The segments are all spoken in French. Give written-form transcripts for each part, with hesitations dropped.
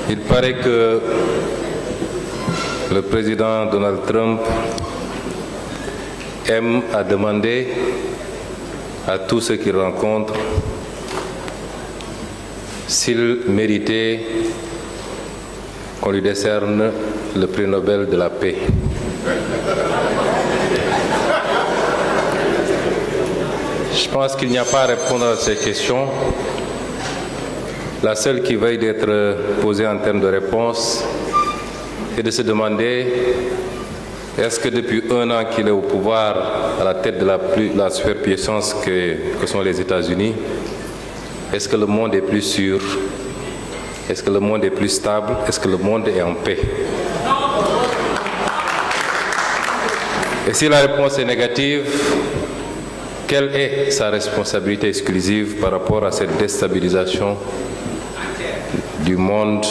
Il paraît que le président Donald Trump aime à demander à tous ceux qu'il rencontre s'il méritait qu'on lui décerne le prix Nobel de la paix. Je pense qu'il n'y a pas à répondre à ces questions. La seule qui veuille d'être posée en termes de réponse est de se demander est-ce que depuis un an qu'il est au pouvoir, à la tête de la superpuissance que sont les États-Unis, est-ce que le monde est plus sûr? Est-ce que le monde est plus stable? Est-ce que le monde est en paix? Et si la réponse est négative, quelle est sa responsabilité exclusive par rapport à cette déstabilisation du monde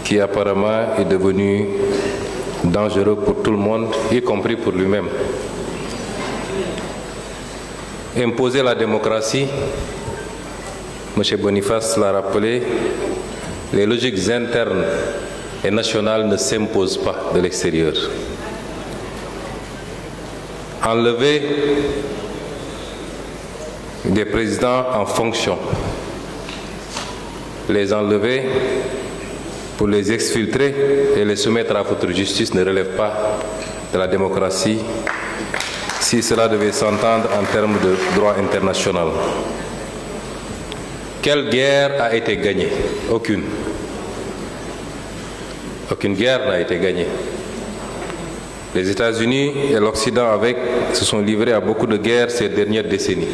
qui apparemment est devenu dangereux pour tout le monde, y compris pour lui-même? Imposer la démocratie, M. Boniface l'a rappelé, les logiques internes et nationales ne s'imposent pas de l'extérieur. Enlever des présidents en fonction, les enlever pour les exfiltrer et les soumettre à votre justice ne relève pas de la démocratie si cela devait s'entendre en termes de droit international. Quelle guerre a été gagnée? Aucune. Aucune guerre n'a été gagnée. Les États-Unis et l'Occident se sont livrés à beaucoup de guerres ces dernières décennies.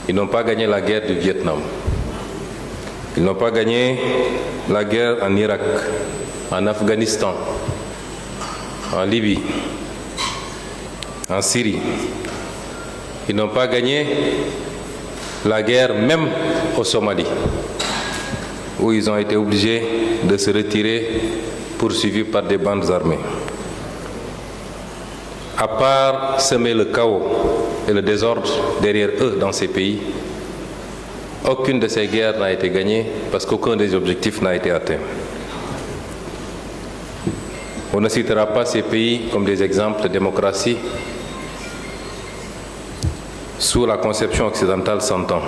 Ils n'ont pas gagné la guerre du Vietnam. Ils n'ont pas gagné la guerre en Irak, en Afghanistan, en Libye, en Syrie. Ils n'ont pas gagné la guerre même au Somalie, où ils ont été obligés de se retirer poursuivis par des bandes armées. À part semer le chaos et le désordre derrière eux dans ces pays, aucune de ces guerres n'a été gagnée parce qu'aucun des objectifs n'a été atteint. On ne citera pas ces pays comme des exemples de démocratie sous la conception occidentale s'entend.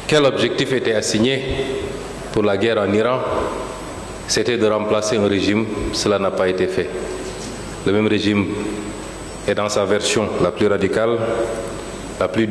Quel objectif était assigné pour la guerre en Iran? C'était de remplacer un régime, cela n'a pas été fait. Le même régime est dans sa version la plus radicale, la plus